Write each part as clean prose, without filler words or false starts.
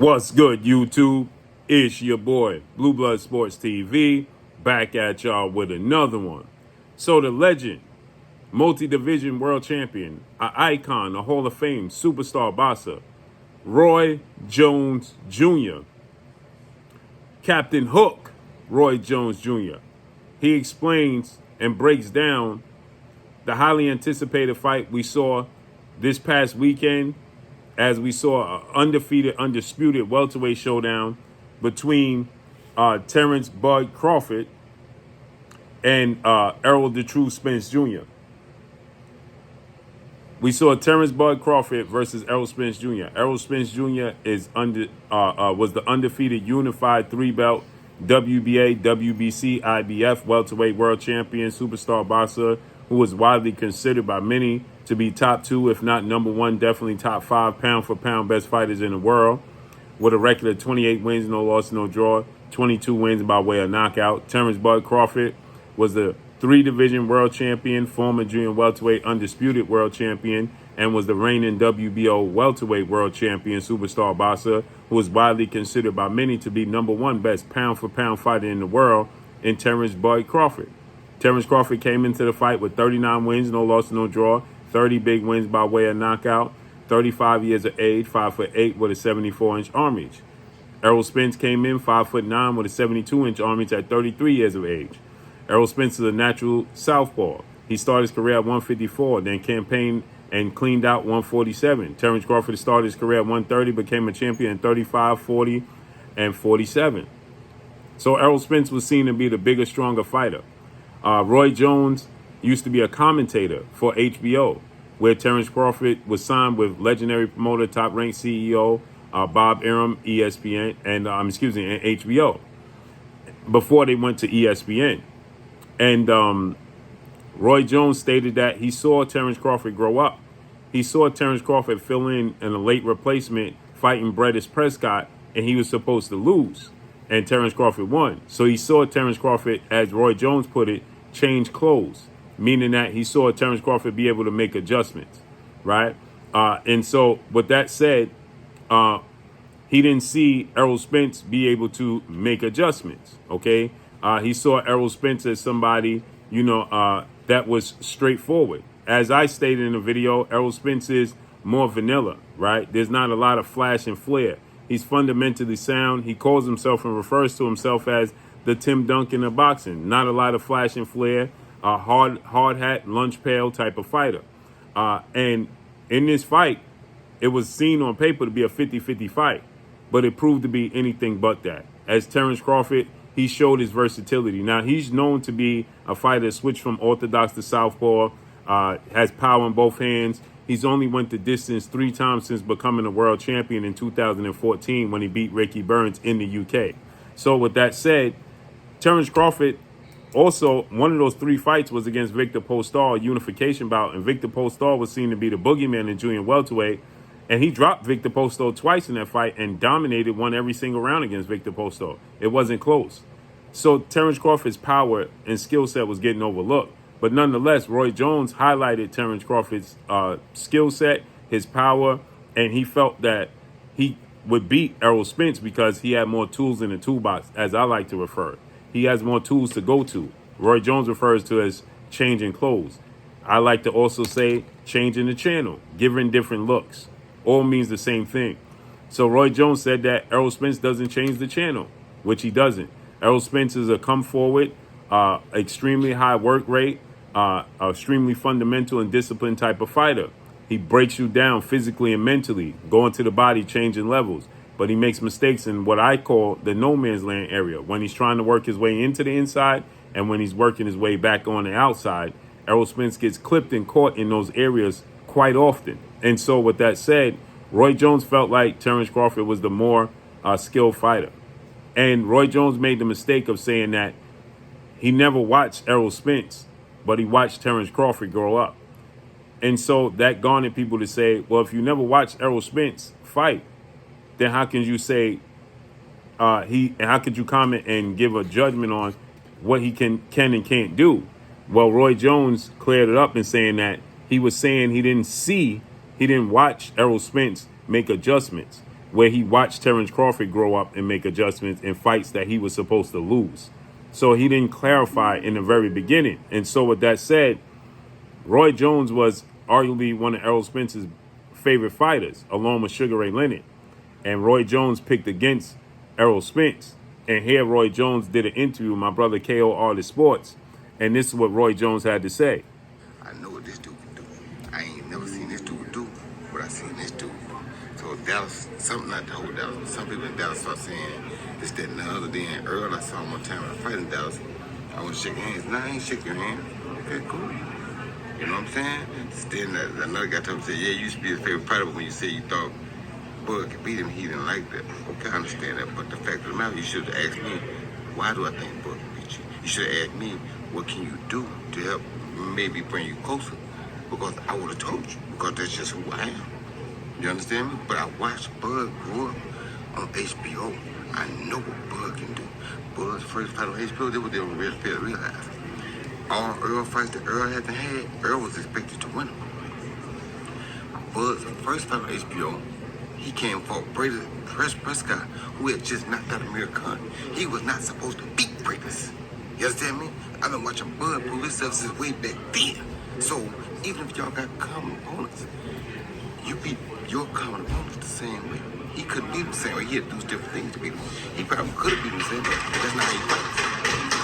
What's good, YouTube? It's your boy, Blue Blood Sports TV, back at y'all with another one. So the legend, multi-division world champion, an icon, a Hall of Fame superstar boxer, Roy Jones Jr., Captain Hook, Roy Jones Jr. He explains and breaks down the highly anticipated fight we saw this past weekend, as we saw an undefeated, undisputed welterweight showdown between Terrence Bud Crawford and Errol the True Spence Jr. We saw Terrence Bud Crawford versus Errol Spence Jr. Errol Spence Jr. was the undefeated unified three-belt WBA, WBC, IBF welterweight world champion superstar boxer who was widely considered by many to be top two, if not number one, definitely top five pound for pound best fighters in the world, with a record of 28 wins, no loss, no draw, 22 wins by way of knockout. Terrence Bud Crawford was the three-division world champion, former junior welterweight undisputed world champion, and was the reigning WBO welterweight world champion superstar boxer who was widely considered by many to be number one best pound for pound fighter in the world in Terrence Bud Crawford. Terrence Crawford came into the fight with 39 wins, no loss, no draw, 30 big wins by way of knockout, 35 years of age, 5'8" with a 74-inch arm reach. Errol Spence came in 5'9" with a 72-inch arm reach at 33 years of age. Errol Spence is a natural southpaw. He started his career at 154, then campaigned and cleaned out 147. Terrence Crawford started his career at 130, became a champion in 35, 40, and 47. So Errol Spence was seen to be the bigger, stronger fighter. Roy Jones used to be a commentator for HBO, where Terrence Crawford was signed with legendary promoter, top-ranked CEO Bob Arum, ESPN, and and HBO, before they went to ESPN. And Roy Jones stated that he saw Terrence Crawford grow up. He saw Terrence Crawford fill in a late replacement fighting Brettis Prescott, and he was supposed to lose, and Terrence Crawford won. So he saw Terrence Crawford, as Roy Jones put it, change clothes, meaning that he saw Terrence Crawford be able to make adjustments, right? And so with that said, he didn't see Errol Spence be able to make adjustments, okay? He saw Errol Spence as somebody, that was straightforward. As I stated in the video, Errol Spence is more vanilla, right? There's not a lot of flash and flair. He's fundamentally sound. He calls himself and refers to himself as the Tim Duncan of boxing. Not a lot of flash and flair, a hard hat, lunch pail type of fighter. And in this fight, it was seen on paper to be a 50-50 fight, but it proved to be anything but that. As Terrence Crawford, he showed his versatility. Now, he's known to be a fighter that switched from orthodox to southpaw, has power in both hands. He's only went the distance 3 times since becoming a world champion in 2014 when he beat Ricky Burns in the UK. So with that said, Terrence Crawford, also, one of those 3 fights was against Victor Postal, a unification bout, and Victor Postal was seen to be the boogeyman in junior welterweight, and he dropped Victor Postal twice in that fight and dominated, won every single round against Victor Postal. It wasn't close. So Terrence Crawford's power and skill set was getting overlooked. But nonetheless, Roy Jones highlighted Terrence Crawford's skill set, his power, and he felt that he would beat Errol Spence because he had more tools in the toolbox, as I like to refer. He has more tools to go to. Roy Jones refers to as changing clothes. I like to also say changing the channel, giving different looks. All means the same thing. So Roy Jones said that Errol Spence doesn't change the channel, which he doesn't. Errol Spence is a come forward, extremely high work rate, extremely fundamental and disciplined type of fighter. He breaks you down physically and mentally, going to the body, changing levels. But he makes mistakes in what I call the no man's land area, when he's trying to work his way into the inside and when he's working his way back on the outside. Errol Spence gets clipped and caught in those areas quite often. And so with that said, Roy Jones felt like Terrence Crawford was the more skilled fighter. And Roy Jones made the mistake of saying that he never watched Errol Spence, but he watched Terrence Crawford grow up. And so that garnered people to say, well, if you never watched Errol Spence fight, then how can you say how could you comment and give a judgment on what he can and can't do? Well, Roy Jones cleared it up in saying that he was saying he didn't watch Errol Spence make adjustments. where he watched Terrence Crawford grow up and make adjustments in fights that he was supposed to lose. So he didn't clarify in the very beginning. And so with that said, Roy Jones was arguably one of Errol Spence's favorite fighters, along with Sugar Ray Leonard. And Roy Jones picked against Errol Spence. And here Roy Jones did an interview with my brother KO Artist Sports. And this is what Roy Jones had to say. I know what this dude can do. I ain't never seen this dude do what I seen this dude. So Dallas, something not the whole Dallas, but some people in Dallas start saying this, that, and the other. Then Earl, I saw him one time when I fight in Dallas. I want to shake your hands. Nah, I ain't shake your hand. Okay, cool. You know what I'm saying? Then another guy told me, say, yeah, you used to be his favorite fighter, but when you say you thought Bud could beat him, he didn't like that. Okay, I understand that, but the fact of the matter, you should have asked me, why do I think Bud can beat you? You should have asked me, what can you do to help maybe bring you closer? Because I would have told you, because that's just who I am. You understand me? But I watched Bud grow up on HBO. I know what Bud can do. Bud's first fight on HBO, they were there on Red Field realize. All Earl fights that Earl had to have, Earl was expected to win them. Bud's first fight on HBO, he came for Prescott, who had just knocked out Amir Khan. He was not supposed to beat Breakers. You understand me? I've been watching Bud prove himself since way back then. So even if y'all got common opponents, you beat your common opponents the same way. He couldn't beat him the same way. He had to do different things to beat him. He probably could have beat him the same way, but that's not how he fights.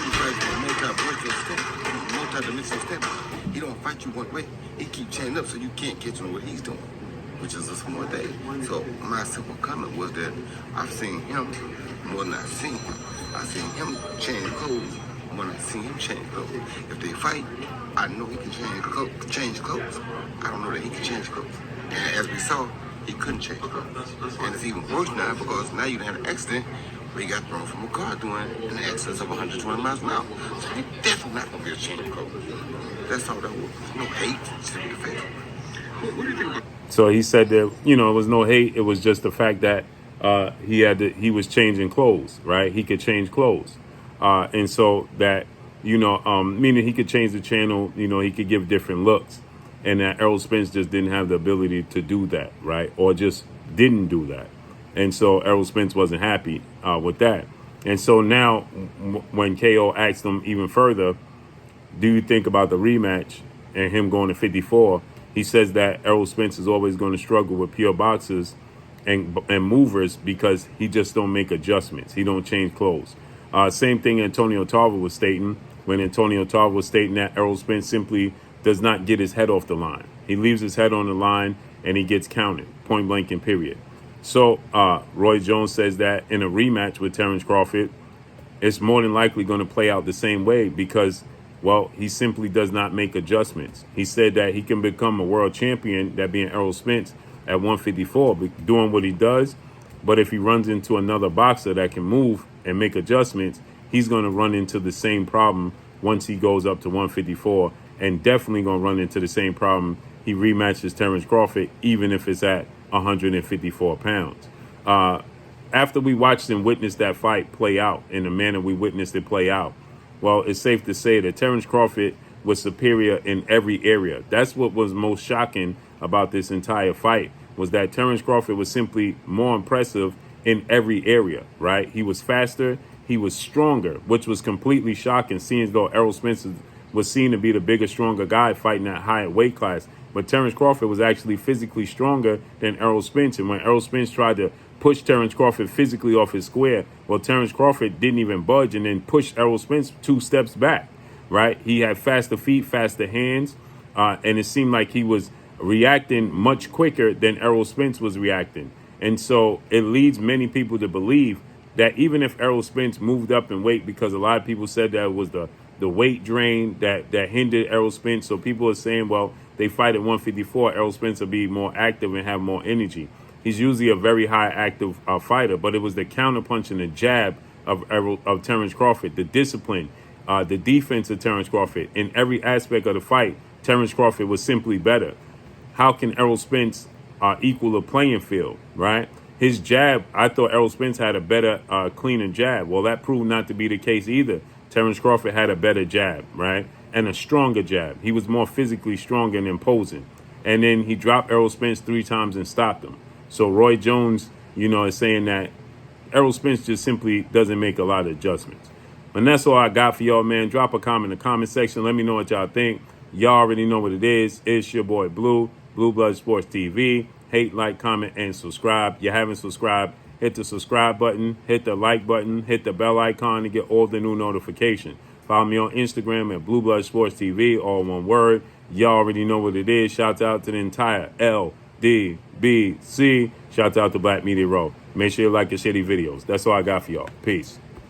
He fights with a multi-dimensional step. Multi-dimensional step. He don't fight you one way. He keep chaining up so you can't catch him what he's doing, which is a smart day. So my simple comment was that I've seen him more than I've seen him. I've seen him change clothes more than I've seen him change clothes. If they fight, I know he can change clothes. I don't know that he can change clothes. And as we saw, he couldn't change clothes. And it's even worse now because now you had an accident where he got thrown from a car doing an excess of 120 miles an hour. So you're definitely not going to be able to change clothes. That's all that was. No hate, just to be the fact. What do you think about? So he said that, it was no hate. It was just the fact that he was changing clothes, right? He could change clothes. And so that, meaning he could change the channel, he could give different looks. And that Errol Spence just didn't have the ability to do that, right? Or just didn't do that. And so Errol Spence wasn't happy with that. And so now when KO asked him even further, do you think about the rematch and him going to 54? He says that Errol Spence is always going to struggle with pure boxers and movers because he just don't make adjustments. He don't change clothes. Same thing Antonio Tarver was stating when Antonio Tarver was stating that Errol Spence simply does not get his head off the line. He leaves his head on the line and he gets counted, point blank and period. So Roy Jones says that in a rematch with Terrence Crawford, it's more than likely going to play out the same way because, well, he simply does not make adjustments. He said that he can become a world champion, that being Errol Spence, at 154, doing what he does. But if he runs into another boxer that can move and make adjustments, he's going to run into the same problem once he goes up to 154, and definitely going to run into the same problem he rematches Terrence Crawford, even if it's at 154 pounds. After we watched and witnessed that fight play out in the manner we witnessed it play out, well, it's safe to say that Terrence Crawford was superior in every area. That's what was most shocking about this entire fight, was that Terrence Crawford was simply more impressive in every area, right? He was faster, he was stronger, which was completely shocking, seeing as though Errol Spence was seen to be the bigger, stronger guy fighting that higher weight class. But Terrence Crawford was actually physically stronger than Errol Spence. And when Errol Spence tried to push Terrence Crawford physically off his square, well, Terrence Crawford didn't even budge and then pushed Errol Spence 2 steps back, right? He had faster feet, faster hands, and it seemed like he was reacting much quicker than Errol Spence was reacting. And so it leads many people to believe that even if Errol Spence moved up in weight, because a lot of people said that it was the weight drain that hindered Errol Spence. So people are saying, well, they fight at 154, Errol Spence will be more active and have more energy. He's usually a very high active fighter, but it was the counterpunch and the jab of Terrence Crawford, the discipline, the defense of Terrence Crawford. In every aspect of the fight, Terrence Crawford was simply better. How can Errol Spence equal a playing field, right? His jab, I thought Errol Spence had a better, cleaner jab. Well, that proved not to be the case either. Terrence Crawford had a better jab, right? And a stronger jab. He was more physically strong and imposing. And then he dropped Errol Spence 3 times and stopped him. So Roy Jones is saying that Errol Spence just simply doesn't make a lot of adjustments. And that's all I got for y'all, man. Drop a comment in the comment section. Let me know what y'all think. Y'all already know what it is. It's your boy Blue, Blue Blood Sports TV. Hate, like, comment, and subscribe. You haven't subscribed, hit the subscribe button, hit the like button, hit the bell icon to get all the new notifications. Follow me on Instagram at Blue Blood Sports TV, all one word. Y'all already know what it is. Shout out to the entire LDBC. Shout out to Black Media Row. Make sure you like and share these videos. That's all I got for y'all. Peace.